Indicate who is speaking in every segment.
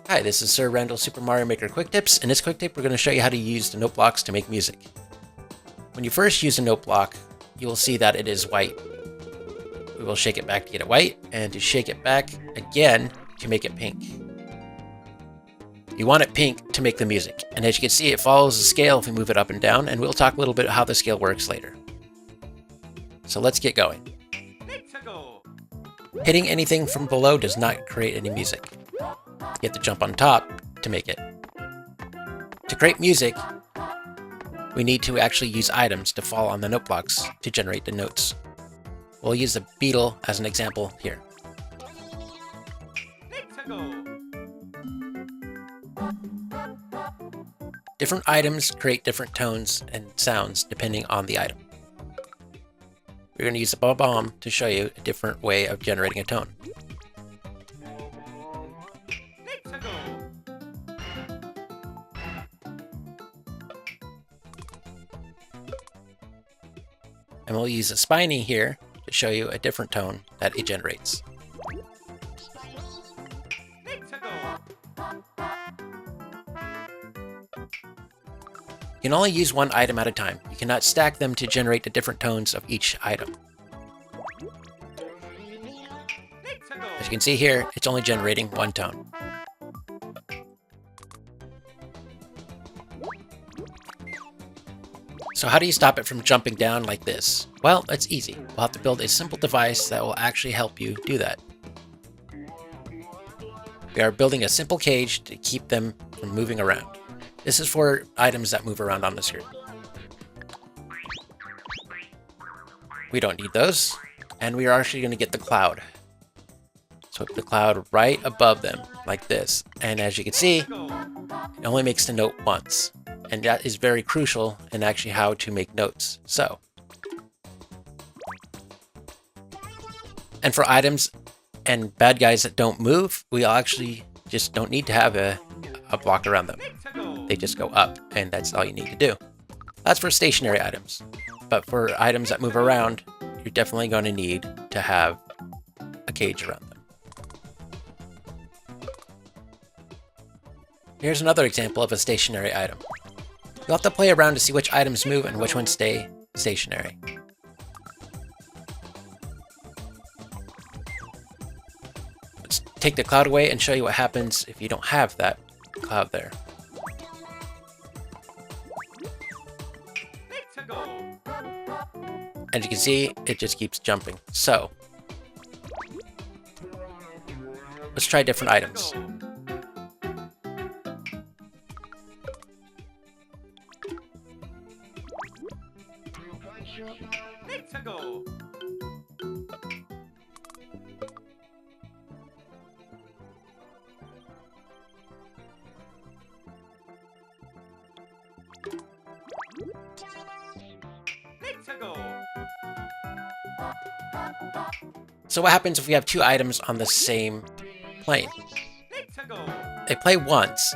Speaker 1: Hi, this is Sir Randall Super Mario Maker Quick Tips. In this quick tip, we're going to show you how to use the note blocks to make music. When you first use a note block, you will see that it is white. We will shake it back to get it white, and to shake it back again to make it pink. You want it pink to make the music, and as you can see, it follows the scale if we move it up and down, and we'll talk a little bit how the scale works later. So let's get going. Hitting anything from below does not create any music. You have to jump on top to make it. To create music, we need to actually use items to fall on the note blocks to generate the notes. We'll use the beetle as an example here. Different items create different tones and sounds depending on the item. We're going to use the bomb to show you a different way of generating a tone. And we'll use a spiny here to show you a different tone that it generates. You can only use one item at a time. You cannot stack them to generate the different tones of each item. As you can see here, it's only generating one tone. So how do you stop it from jumping down like this? Well, that's easy. We'll have to build a simple device that will actually help you do that. We are building a simple cage to keep them from moving around. This is for items that move around on the screen. We don't need those, and we are actually going to get the cloud. So put the cloud right above them, like this. And as you can see, it only makes the note once. And that is very crucial in actually how to make notes. So, and for items and bad guys that don't move, we actually just don't need to have a block around them. They just go up, and that's all you need to do. That's for stationary items. But for items that move around, you're definitely going to need to have a cage around them. Here's another example of a stationary item. You'll have to play around to see which items move and which ones stay stationary. Let's take the cloud away and show you what happens if you don't have that cloud there. As you can see, it just keeps jumping. So, let's try different items. So what happens if we have two items on the same plane? They play once,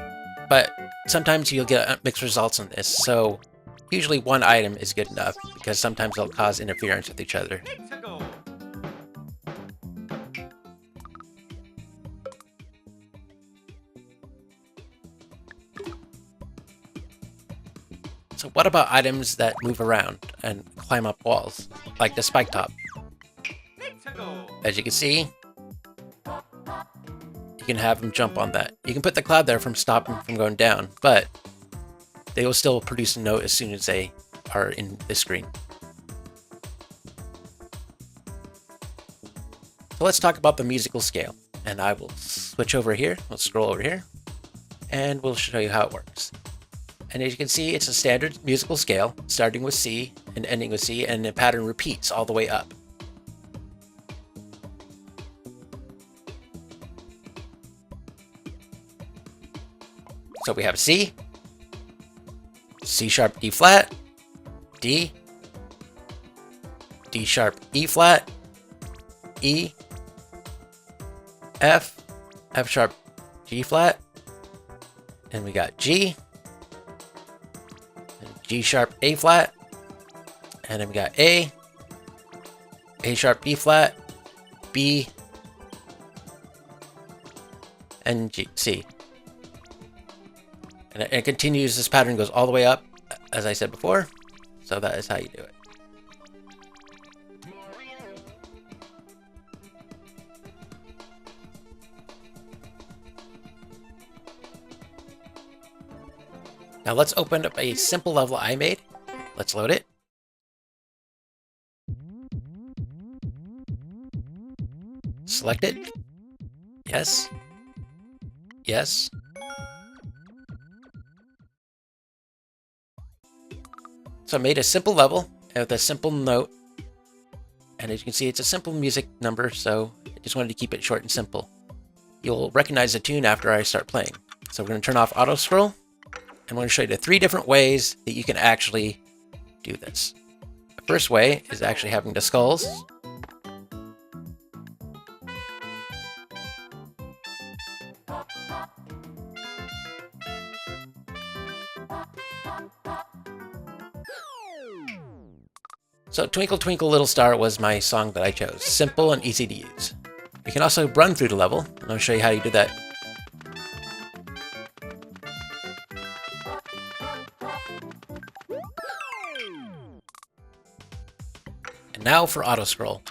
Speaker 1: but sometimes you'll get mixed results on this, so usually one item is good enough, because sometimes they'll cause interference with each other. So what about items that move around and climb up walls, like the spike top? As you can see, you can have them jump on that. You can put the cloud there from stopping from going down, but they will still produce a note as soon as they are in the screen. So let's talk about the musical scale. And I will switch over here. We'll scroll over here, and we'll show you how it works. And as you can see, it's a standard musical scale, starting with C and ending with C, and the pattern repeats all the way up. So we have C, C sharp, D flat, D, D sharp, E flat, E, F, F sharp, G flat, and we got G, and G sharp, A flat, and then we got A sharp, B flat, B, and G, C. And it continues, this pattern goes all the way up, as I said before. So that is how you do it. Now let's open up a simple level I made. Let's load it. Select it. Yes. Yes. So I made a simple level with a simple note. And as you can see, it's a simple music number, so I just wanted to keep it short and simple. You'll recognize the tune after I start playing. So we're going to turn off auto scroll, and I'm going to show you the 3 different ways that you can actually do this. The first way is actually having the skulls. So Twinkle Twinkle Little Star was my song that I chose. Simple and easy to use. You can also run through the level, and I'll show you how you do that. And now for auto scroll.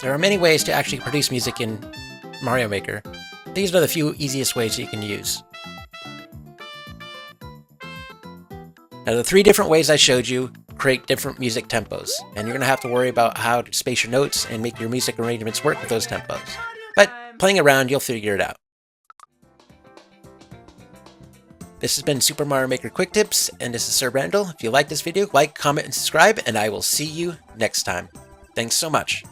Speaker 1: There are many ways to actually produce music in Mario Maker. These are the few easiest ways you can use. Now the 3 different ways I showed you create different music tempos, and you're going to have to worry about how to space your notes and make your music arrangements work with those tempos. But playing around, you'll figure it out. This has been Super Mario Maker Quick Tips, and this is Sir Randall. If you like this video, like, comment, and subscribe, and I will see you next time. Thanks so much.